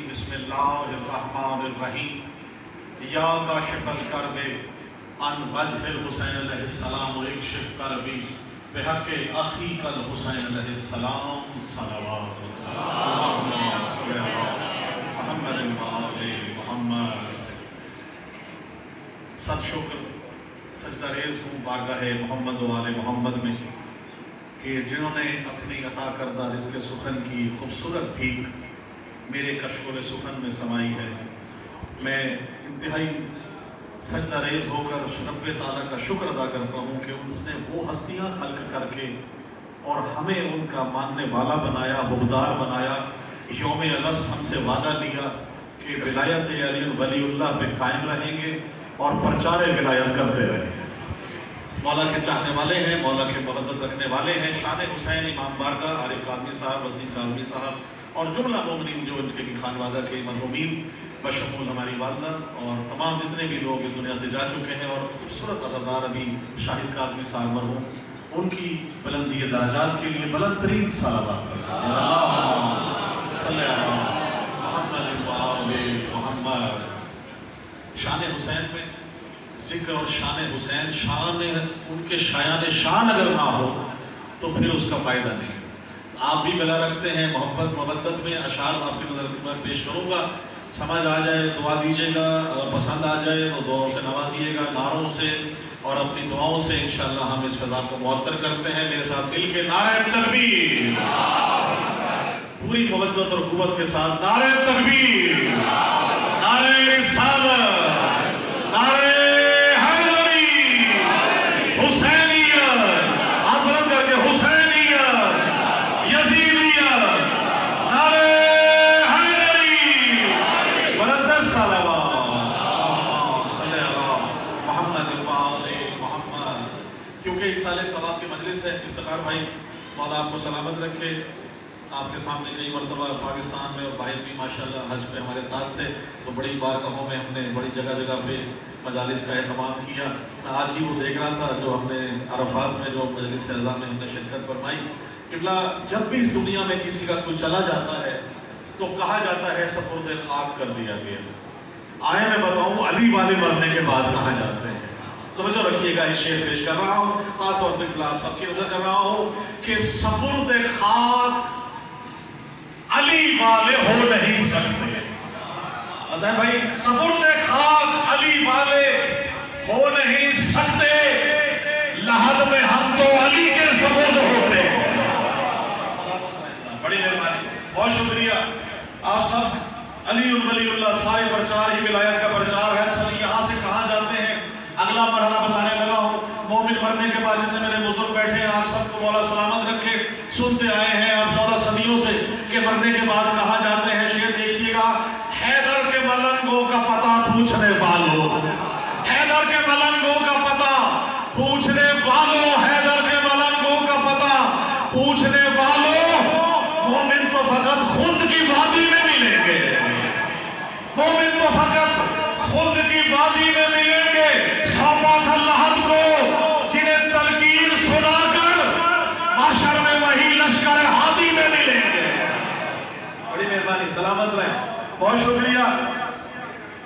بسم اللہ الرحمن الرحیم یا کاشف الکرب عن وجہ الحسین علیہ السلام اکشف کربی بحق اخیک الحسین علیہ السلام صلوات محمد محمد. صد شکر سجدہ ریز ہوں بارگاہ محمد و آل محمد میں کہ جنہوں نے اپنی عطا کردہ رزق سخن کی خوبصورت بھیک میرے کشکول سخن میں سمائی ہے. میں انتہائی سجدہ ریز ہو کر رب تعالیٰ کا شکر ادا کرتا ہوں کہ اس نے وہ ہستیاں خلق کر کے اور ہمیں ان کا ماننے والا بنایا، حقدار بنایا. یوم الست ہم سے وعدہ لیا کہ ولایت علی ولی اللہ پہ قائم رہیں گے اور پرچار ولایت کرتے رہیں گے. مولا کے چاہنے والے ہیں، مولا کے محبت رکھنے والے ہیں. شان حسین امام بارگاہ عارف کاظمی صاحب، وسیم کاظمی صاحب اور جملہ مومنین جو ان کے خانوادہ کے مرحومین بشمول ہماری والدہ اور تمام جتنے بھی لوگ اس دنیا سے جا چکے ہیں اور خوبصورت عزادار ابھی شاہد کاظمی صاحب مرحوم، ان کی بلندی درجات کے لیے بلند ترین صلوات صلی اللہ علیہ محمد. شان حسین میں ذکر اور شان حسین، شان ان کے شایان شان اگر نہ ہو تو پھر اس کا فائدہ نہیں. آپ بھی بلا رکھتے ہیں محبت مودت میں. اشعار آپ کی نظر میں پیش کروں گا، سمجھ آ جائے دعا دیجیے گا، اگر پسند آ جائے تو دعاؤں سے نوازیے گا، نعروں سے اور اپنی دعاؤں سے انشاءاللہ ہم اس فضا کو معطر کرتے ہیں. میرے ساتھ مل کے نعرہ تکبیر، پوری مودت اور قوت کے ساتھ نعرہ تکبیر، نعرہ رسالت، نعرہ افتخار بھائی مولا آپ کو سلامت رکھے. آپ کے سامنے کئی مرتبہ پاکستان میں اور باہر بھی ماشاءاللہ حج پہ ہمارے ساتھ تھے، تو بڑی بارگاہوں میں ہم نے بڑی جگہ جگہ پہ مجالس کا اہتمام کیا. آج ہی وہ دیکھ رہا تھا جو ہم نے عرفات میں جو مجلس اعظام میں ہم نے شرکت فرمائی. قبلہ جب بھی اس دنیا میں کسی کا کوئی چلا جاتا ہے تو کہا جاتا ہے سپرد خاک کر دیا گیا. آئے میں بتاؤں علی والے مرنے کے بعد کہا جاتے ہیں. توجہ رکھیے گا، اس شعر پیش کر رہا ہوں خاص طور سے آپ سب کی نظر کر رہا ہوں کہ سپرد خاک علی والے ہو نہیں سکتے. حسین بھائی، سپرد خاک علی والے ہو نہیں سکتے، لحد میں ہم تو علی کے سپرد ہوتے ہیں. بڑی مہربانی، بہت شکریہ. آپ سب علی ولی اللہ، سارے پرچار ہی ولایت کا پرچار ہے. چلیے یہاں سے کہاں جاتے ہیں، اگلا مرحلہ بتانے لگا ہوں. مومن مرنے کے بعد جتنے میرے بزرگ بیٹھے ہیں، آپ سب کو مولا سلامت رکھے. سنتے آئے ہیں آپ 14 صدیوں سے کہ مرنے کے بعد کہاں جاتے ہیں. شعر دیکھیے گا، حیدر کے ملنگوں کا پتہ پوچھنے والوں، حیدر کے ملنگوں کا پتہ پوچھنے والوں، حیدر کے ملنگوں کا پتہ پوچھنے والوں. مومن تو فقط خود کی وادی میں ملیں گے، مومن تو فقط خود کی وادی میں ملیں گے. سونپا تھا لحد کو جنہیں تلقین سنا کر محشر میں وہی لشکر ہادی میں ملیں گے. بڑی مہربانی، سلامت رہیں. بہت شکریہ.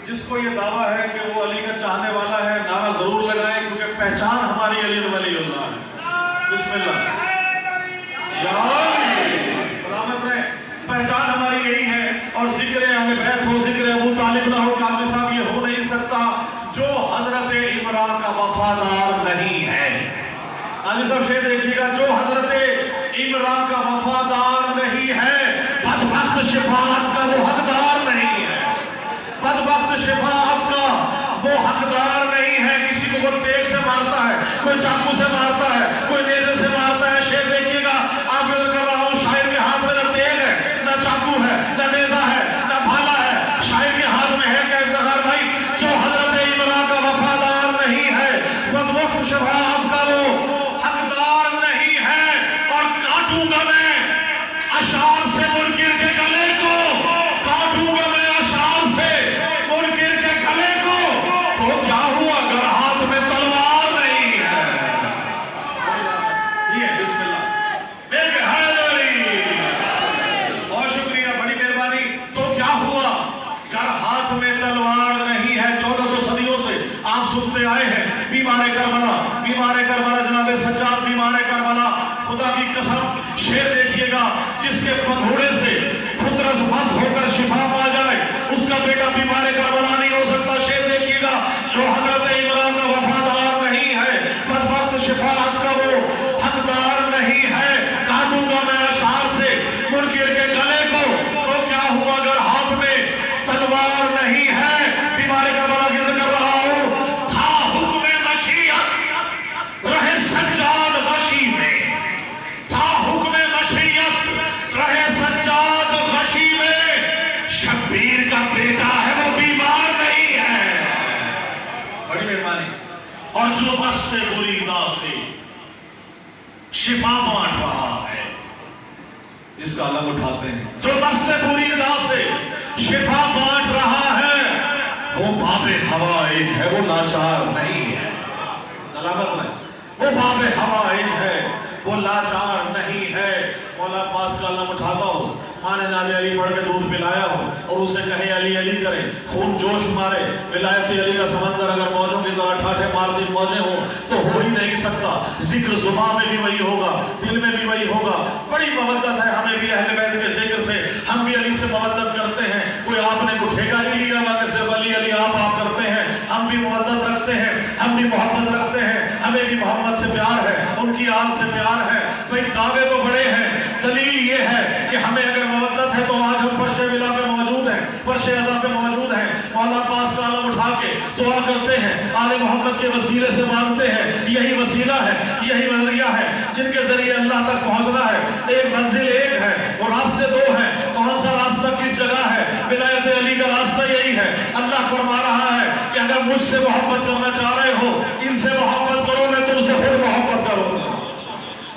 جس کو یہ دعویٰ ہے کہ وہ علی کا چاہنے والا ہے، نعرہ ضرور لگائیں کیونکہ پہچان ہماری علی ولی اللہ ہے. بسم اللہ. یا علی، سلامت رہیں. پہچان ہماری یہی ہے. اور ذکر اہل بیت ہو، ذکر ابو طالب نہ ہو، کاظمی صاحب یہ ہو نہیں سکتا جو حضرت عمران کا وفادار نہیں ہے. کاظمی صاحب شعر دیکھیے گا، جو حضرت عمران کا وفادار نہیں ہے، بدبخت شفاعت کا وہ حقدار نہیں ہے. بدبخت شفاعت کا وہ حقدار نہیں ہے. کسی کو کوئی تیغ سے مارتا ہے، کوئی چاقو سے مارتا ہے، کوئی نیزے سے مارتا ہے. شعر دیکھیے گا، آپ نظر کر رہا ہوں، شاعر کے ہاتھ میں نہ تیغ ہے، نہ چاقو ہے، نہ نیزہ ہے، نہ بھالا ہے. شاعر کے ہاتھ میں ہے کہ افتخار بھائی، جو حضرت عمران کا وفادار نہیں ہے، بدبخت شفاعت کا وہ حقدار نہیں ہے. اور کاٹوں گا میں اشعار سے منکر کے گلے کو، کاٹوں گا میں اشعار سے منکر کے گلے کو. تو کیا ہوا اگر ہاتھ میں تلوار نہیں ہے؟ جس کے پنگھوڑے سے فطرس مس ہو کر شفا پا جائے، اس کا بیٹا بیمار کربلا نہیں ہو سکتا۔ شیر دیکھیے گا، جو حضرت عمران کا وفادار نہیں ہے، بدبخت شفاعت کا وہ حقدار نہیں ہے۔ کاٹوں گا میں اشعار سے منکر کے گلے کو، تو کیا ہوا اگر ہاتھ میں تلوار نہیں ہے؟ بیمار کربلا کی ذکر کر رہا ہوں، تھا حکم مشیت رہے سجاد غشی میں، تھا حکم مشیت رہے سجاد غشی میں، شبیر کا بیٹا ہے وہ بیمار نہیں ہے۔ بڑی مہربانی۔ اور جو بس سے بری دا سے شفا بانٹ رہا ہے، جس کا علم اٹھاتے ہیں، جو بس سے بری دا سے شفا بانٹ رہا ہے، وہ باب حوائج ہے، وہ لاچار نہیں ہے۔ سلامت نہیں، وہ باب حوائج ہے، وہ لاچار نہیں ہے۔ مولا عباس کا علم اٹھاتا ہو، ماں نے ناد علی پڑھ کے دودھ پلایا ہو اور اسے کہے علی علی کرے، خون جوش مارے، ولایت علی کا سمندر اگر موجوں کی طرح ٹھاٹھے مارتی موجیں ہوں تو ہو ہی نہیں سکتا۔ ذکر زبان میں بھی وہی ہوگا، دل میں بھی وہی ہوگا۔ بڑی مودت ہے ہمیں بھی اہل بیت کے ذکر سے، ہم بھی علی سے مودت کرتے ہیں۔ کوئی آپ نے کوئی ٹھیکہ نہیں لیا ہوا کہ صرف علی علی آپ کرتے ہیں، ہم بھی مودت رکھتے ہیں، ہم بھی محبت رکھتے ہیں، ہمیں بھی محمد سے پیار ہے، ان کی آل سے پیار ہے۔ بھئی دعوے تو بڑے ہیں، دلیل یہ ہے کہ ہمیں اگر مودت ہے تو آج ہم فرش ولا پہ موجود ہیں، فرش عزا پہ موجود ہیں، مولا پاس کا علم اٹھا کے دعا کرتے ہیں، آل محمد کے وسیلے سے مانگتے ہیں۔ یہی وسیلہ ہے، یہی ذریعہ ہے جن کے ذریعے اللہ تک پہنچنا ہے۔ ایک منزل ایک ہے اور راستے دو ہیں، کون سا راستہ کس جگہ ہے؟ ولایت علی کا راستہ یہی ہے۔ اللہ فرما رہا ہے کہ اگر مجھ سے محبت کرنا چاہ رہے ہو، ان سے محبت کرو، میں تم سے خود محبت کروں گا۔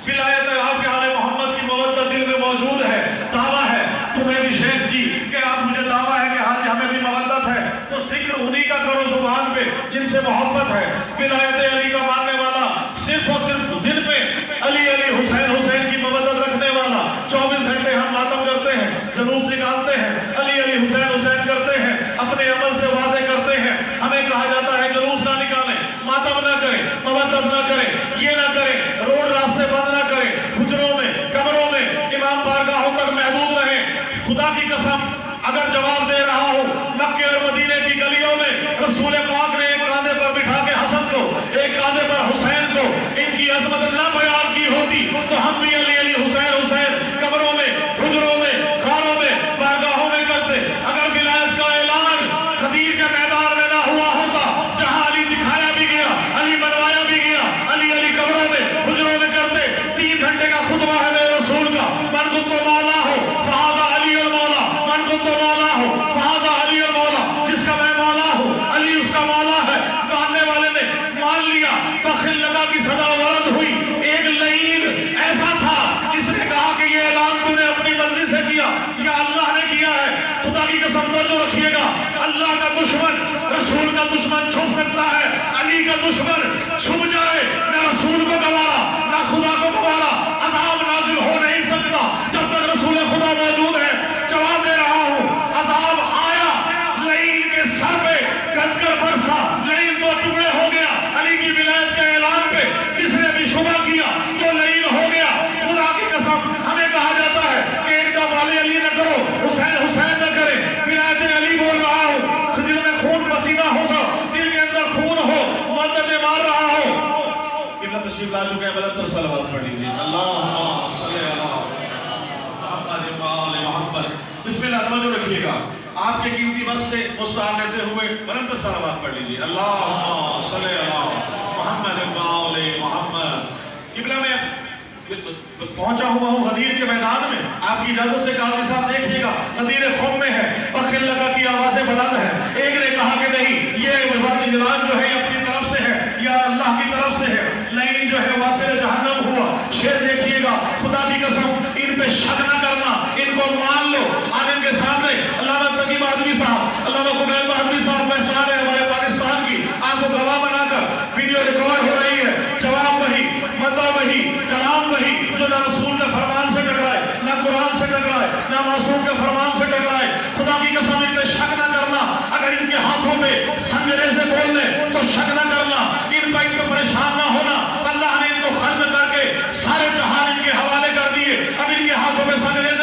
ولایت آپ کے آل محمد کی مودت دل میں موجود ہے۔ دعویٰ ہے تمہیں بھی شیخ جی کہ آپ مجھے دعویٰ ہے کہ ہاں جی ہمیں بھی مودت ہے، تو ذکر انہی کا کرو زبان پہ جن سے محبت ہے۔ ولایت علی کا ماننے والا، صرف اور صرف دل پہ علی علی حسین حسین کی مودت رکھنے والا، 24 گھنٹے ہم ماتم کرتے ہیں، جلوس نکالتے ہیں، علی علی حسین حسین کرتے ہیں، اپنے عمل سے واضح کرتے ہیں۔ ہمیں کہا جاتا ہے جلوس نہ نکالیں، ماتم نہ کریں، مودت نہ کریں، یہ نہ کریں، روڈ راستے بند نہ کریں، حجروں میں کمروں میں امام بارگاہوں تک محدود رہیں۔ خدا کی قسم اگر جواب دے رہا ہوں، مکے اور مدینے کی گلیوں میں رسول پاک نے ایک کاندھے پر بٹھا کے حسن کو، ایک کاندھے پر حسین کو، ان کی عظمت نہ بیان کی ہوتی تو ہم بھی علی علی حسین حسین کمروں میں، حجروں میں، خانوں میں، بارگاہوں میں کرتے۔ اگر ولایت کا اعلان خدیر کے میدان میں نہ ہوا ہوتا، جہاں علی دکھایا بھی گیا، علی بنوایا بھی گیا، علی علی کمروں میں، حجروں میں کرتے۔ 3 گھنٹے کا خطبہ ہے میرے رسول کا، من کنت مولا ہو فہذا علی المولا، من کنت مولا ہو فہذا علی المولا، جس کا میں مولا ہوں علی اس کا مولا ہے۔ ماننے والے نے مان لیا، بخل لگا کی صدا ورد ہوئی۔ ایک لعین ایسا تھا، اس نے کہا کہ یہ اعلان تو نے اپنی مرضی سے کیا یا اللہ نے کیا ہے؟ خدا کی قسم توجہ رکھیے گا، اللہ کا دشمن رسول کا دشمن چھپ سکتا ہے، علی کا دشمن چھپ جائے، نہ رسول کو گوارا نہ خدا کو گوارا، عذاب نازل ہو نہیں سکتا جب تک رسول خدا موجود ہے۔ جواب دے رہا ہوں، عذاب آیا، لعین کے سر پہ کنکر برسا، لعین 2 ٹکڑے ہو گیا علی کی ولایت کے اعلان پہ۔ جس نے بھی شبہ کیا تو لعین ہو گیا۔ خدا کی قسم ہمیں کہا جاتا ہے کہ ایک دم علی علی نہ کرو، حسین حسین نہ کرے، ولایت علی بول رہا ہوں، دل میں خون پسینہ ہو سا، دل کے اندر خون ہو، مدد مار رہا ہو۔ قبلہ تشریف لا چکے ہیں، بلند تر صلوات پڑھ لیجیے۔ اللہم صلی علی محمد۔ بسم اللہ، توجہ رکھیے گا، آپ کے قیمتی وقت سے مستعار لیتے ہوئے بلند تر صلوات پڑھ لیجیے۔ اللہم صلی علی محمد علی محمد۔ قبلہ میں پہنچا ہوا ہوں غدیر کے میدان میں، آپ کی اجازت سے قاضی صاحب دیکھیے گا، غدیر خم میں ہے، بخل لگا کی آوازیں بلند ہے۔ ایک نے کہا کہ نہیں، یہ اعلان جو ہے یہ اپنی طرف سے ہے یا اللہ کی طرف سے ہے، لعین جو ہے واصل جہنم ہوا۔ شیر دیکھیے گا، خدا کی قسم ان پہ شک نہ کرنا، ان کو مان لو۔ عالم کے سامنے علامہ تقی بہادری صاحب، علامہ قبیل بہادری صاحب پہچان ہے ہمارے پاکستان کی، آپ کو گواہ بنا کر ویڈیو ریکارڈ ہو رہی ہے۔ جواب وہی، مدعا وہی، کلام وہی، جو نہ رسول کے فرمان سے ٹکرائے، نہ قرآن سے ٹکرائے، نہ معصوم کے فرمان سے ٹکرائے۔ خدا کی قسم ان پہ شک نہ کرنا، اگر ان کے ہاتھوں پہ سنگرے سے بول لیں تو شک نہ کرنا، ان پہ پریشان نہ ہونا۔ اللہ نے ان کو ختم کر کے سارے جہان ان کے حوالے کر دیے، اب ان کے ہاتھوں پہ سنگرے سے